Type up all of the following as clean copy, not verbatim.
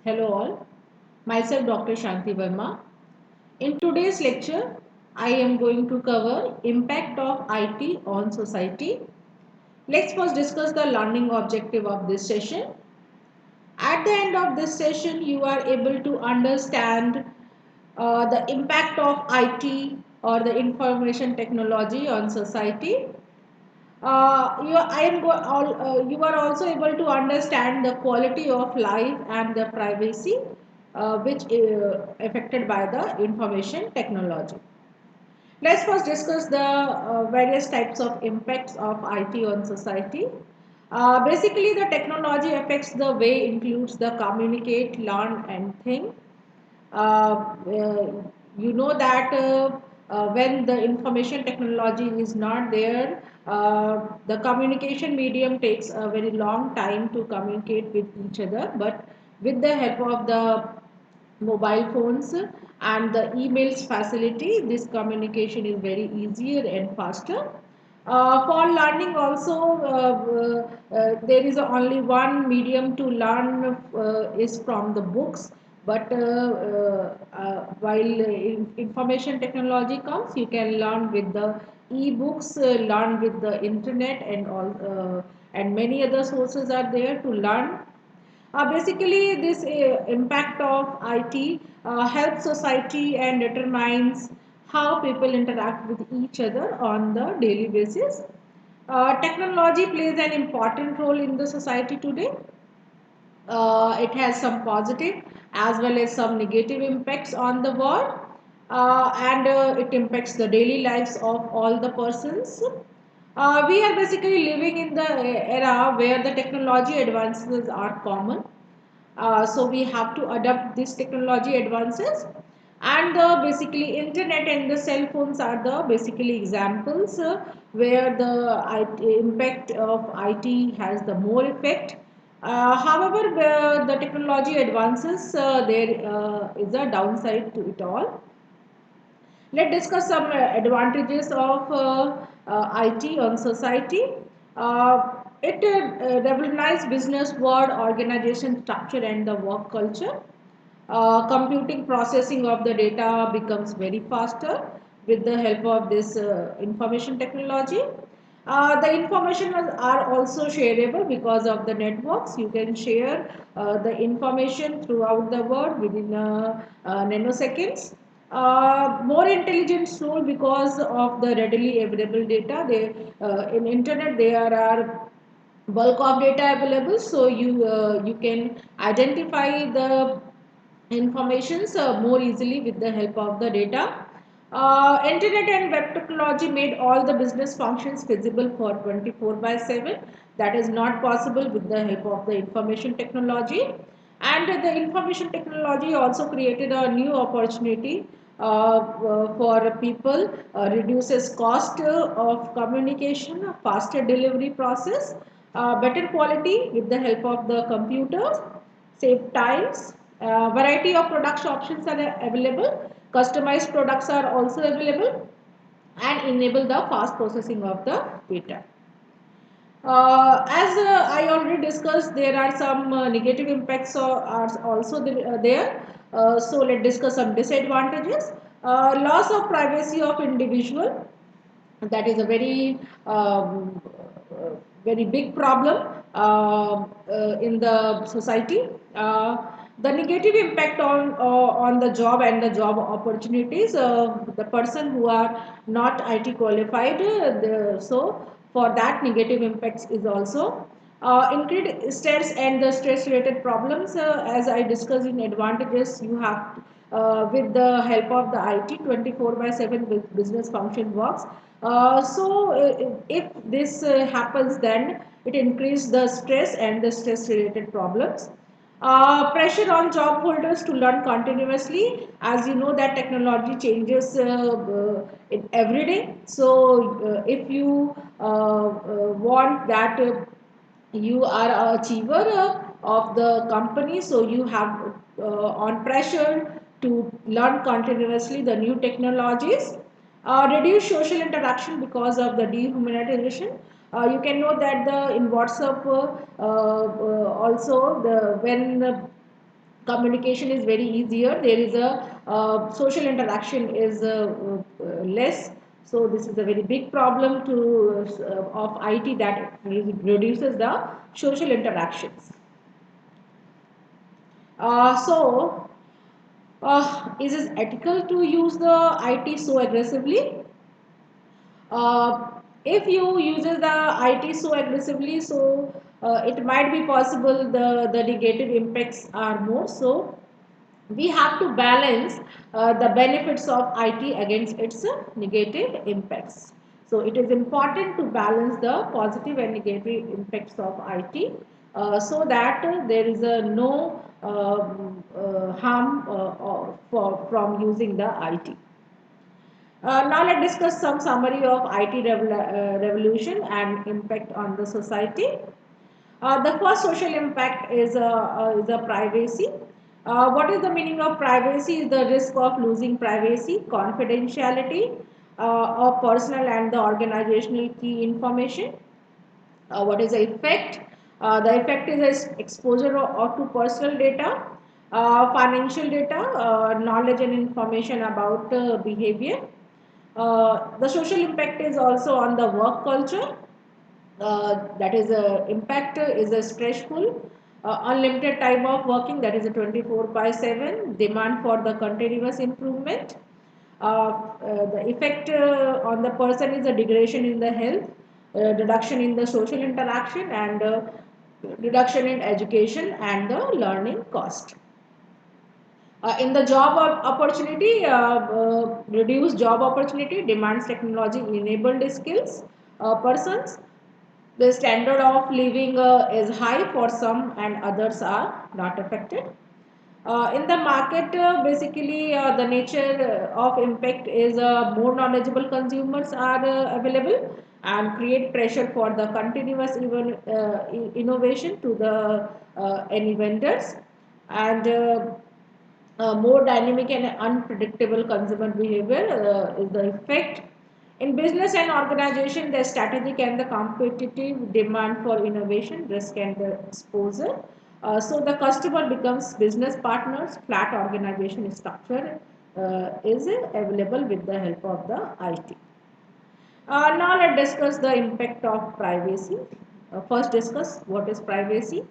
Hello all, myself Dr. Shanti Verma. In today's lecture, I am going to cover impact of IT on society. Let's first discuss the learning objective of this session. At the end of this session, you are able to understand the impact of IT or the information technology on society. You are also able to understand the quality of life and the privacy which affected by the information technology. Let's first discuss the various types of impacts of IT on society. Basically, the technology affects the way includes the communicate, learn, and think. You know that when the information technology is not there, the communication medium takes a very long time to communicate with each other. But with the help of the mobile phones and the emails facility, this communication is very easier and faster. For learning also, there is only one medium to learn is from the books. But while information technology comes, you can learn with the e-books, learn with the internet, and many other sources are there to learn. Basically, this impact of IT helps society and determines how people interact with each other on the daily basis. Technology plays an important role in the society today. It has some positive as well as some negative impacts on the world, and it impacts the daily lives of all the persons. We are basically living in the era where the technology advances are common. So we have to adapt these technology advances, and the basically internet and the cell phones are the basically examples where the impact of IT has the more effect. However, the technology advances, there is a downside to it all. Let's discuss some advantages of IT on society. It revolutionized business world, organization structure, and the work culture. Computing processing of the data becomes very faster with the help of this information technology. The information are also shareable because of the networks. You can share the information throughout the world within nanoseconds. More intelligent tool because of the readily available data. In internet there are bulk of data available, so you can identify the informations more easily with the help of the data. Internet and web technology made all the business functions feasible for 24 by 7. That is not possible with the help of the information technology. And the information technology also created a new opportunity for people, reduces cost of communication, faster delivery process, better quality with the help of the computers, save times, variety of product options are available, customized products are also available, and enable the fast processing of the data. As I already discussed, there are some negative impacts are also there. So let's discuss some disadvantages. Loss of privacy of individual, that is a very big problem in the society. The negative impact on the job and the job opportunities. The person who are not IT qualified, so for that negative impacts is also increased stress and the stress related problems. As I discussed in advantages, you have with the help of the IT, 24 by 7 business function works. If this happens, then it increases the stress and the stress related problems. Pressure on job holders to learn continuously. As you know that technology changes every day. So if you want that you are a achiever of the company, so you have on pressure to learn continuously the new technologies. Reduce social interaction because of the dehumanization. You can know that the in WhatsApp also the when communication is very easier. There is a social interaction is less. So this is a very big problem to of IT, that it reduces the social interactions. Is it ethical to use the IT so aggressively? Uh, if you uses the IT so aggressively, so it might be possible the negative impacts are more. So we have to balance the benefits of IT against its negative impacts. So it is important to balance the positive and negative impacts of IT, so that there is a no harm from using the IT. Now let's discuss some summary of IT revolution and impact on the society. The first social impact is a privacy. What is the meaning of privacy? Is the risk of losing privacy, confidentiality of personal and the organizational key information. What is the effect? The effect is exposure to personal data, financial data, knowledge and information about behavior. The social impact is also on the work culture. That is a impact is a stressful, unlimited time of working, that is a 24 by 7 demand for the continuous improvement. The effect on the person is a degradation in the health, reduction in the social interaction, and reduction in education and the learning cost. In the job opportunity, reduced job opportunity demands technology enabled skills persons. The standard of living is high for some and others are not affected. In the market, basically, the nature of impact is more knowledgeable consumers are available and create pressure for the continuous innovation to the any vendors, and more dynamic and unpredictable consumer behavior is the effect. In business and organization, the strategic and the competitive demand for innovation, risk and the exposure. So the customer becomes business partners, flat organization structure is available with the help of the IT. Now let's discuss the impact of privacy. First discuss what is privacy.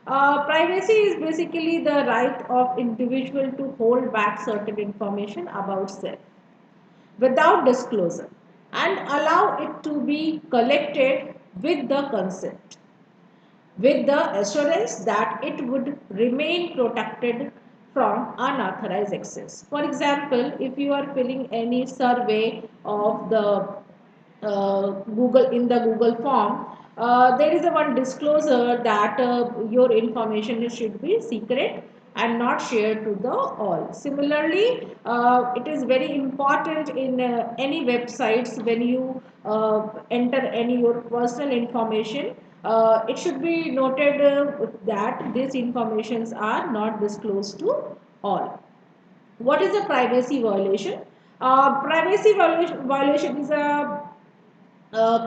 Privacy is basically the right of individual to hold back certain information about self without disclosure and allow it to be collected with the consent, with the assurance that it would remain protected from unauthorized access. For example, if you are filling any survey of the Google in the Google form, there is a one disclosure that your information should be secret and not shared to the all. Similarly, it is very important in any websites when you enter any your personal information. It should be noted that these informations are not disclosed to all. What is a privacy violation? Privacy violation is a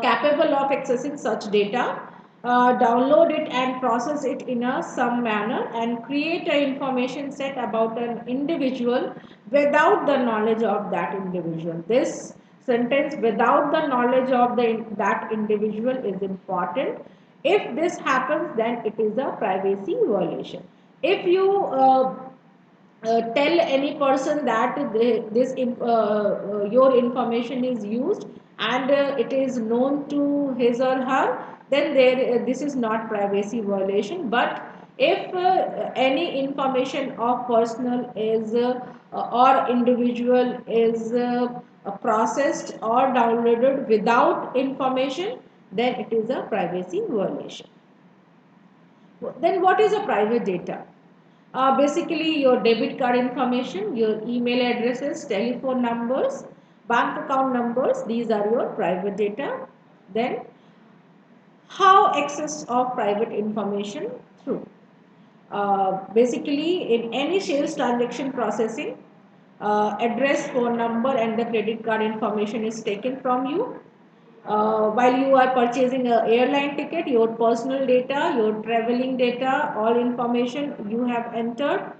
capable of accessing such data, download it and process it in a some manner and create an information set about an individual without the knowledge of that individual. This sentence, without the knowledge of that individual, is important. If this happens, then it is a privacy violation. If you tell any person that your information is used and it is known to his or her, then this is not privacy violation. But if any information of personal is or individual is processed or downloaded without information, then it is a privacy violation. Then what is a private data? Basically, your debit card information, your email addresses, telephone numbers, bank account numbers, these are your private data. Then, how access of private information through? Basically, in any sales transaction processing, address, phone number, and the credit card information is taken from you. While you are purchasing an airline ticket, your personal data, your traveling data, all information you have entered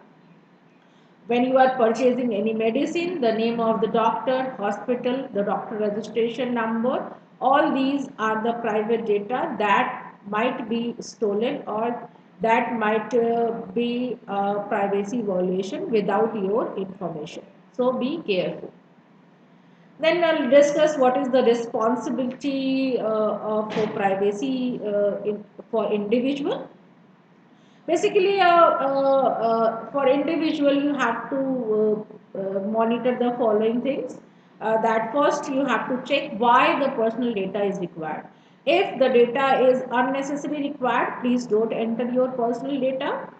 When you are purchasing any medicine, the name of the doctor, hospital, the doctor registration number, all these are the private data that might be stolen or that might be a privacy violation without your information. So be careful. Then I'll discuss what is the responsibility for privacy for individual. Basically, for individual, you have to monitor the following things. That first, you have to check why the personal data is required. If the data is unnecessarily required, please don't enter your personal data.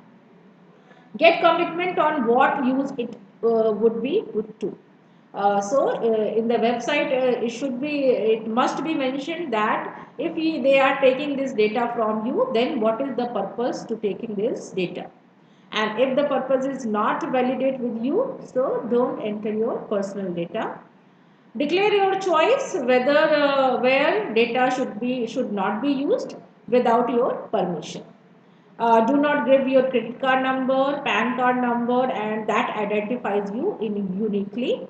Get commitment on what use it would be put to. In the website, it must be mentioned that if they are taking this data from you, then what is the purpose to taking this data? And if the purpose is not validate with you, so don't enter your personal data. Declare your choice whether where data should not be used without your permission. Do not give your credit card number, PAN card number, and that identifies you uniquely.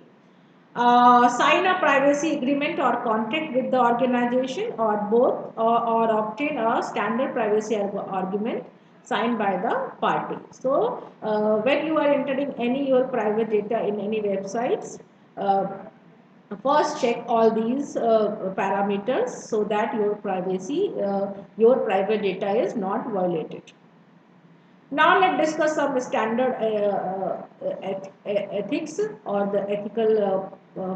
Sign a privacy agreement or contract with the organization or both, or obtain a standard privacy argument signed by the party. So, when you are entering any your private data in any websites, uh, first check all these parameters so that your private data is not violated. Now let's discuss some standard ethics or the ethical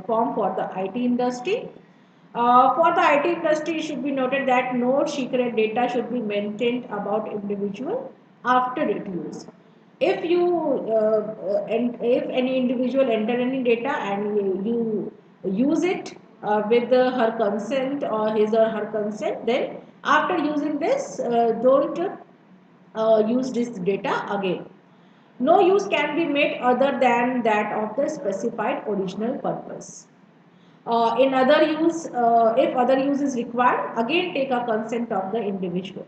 form for the IT industry. For the IT industry, it should be noted that no secret data should be maintained about individual after its use. If you and if any individual enter any data and you use it with her consent or his or her consent, then after using this, don't use this data again. No use can be made other than that of the specified original purpose. If other use is required, again take a consent of the individual.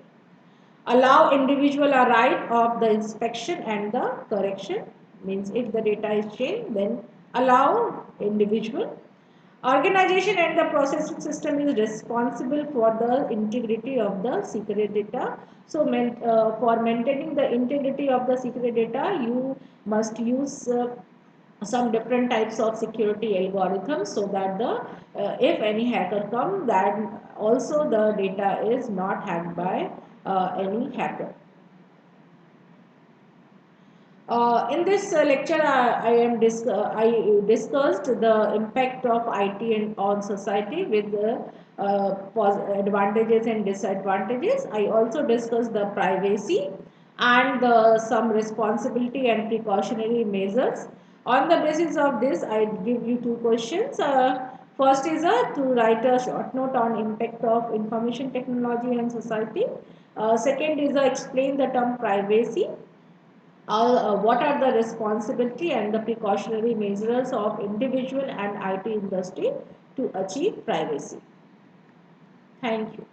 Allow individual a right of the inspection and the correction. Means if the data is changed, then allow individual. Organization and the processing system is responsible for the integrity of the secret data. So, for maintaining the integrity of the secret data, you must use some different types of security algorithms so that the if any hacker come, then also the data is not hacked by any hacker. In this lecture, I discussed the impact of IT on society with the advantages and disadvantages. I also discussed the privacy and some responsibility and precautionary measures. On the basis of this, I give you two questions. First is to write a short note on impact of information technology and society. Second is explain the term privacy. What are the responsibility and the precautionary measures of individual and IT industry to achieve privacy. Thank you.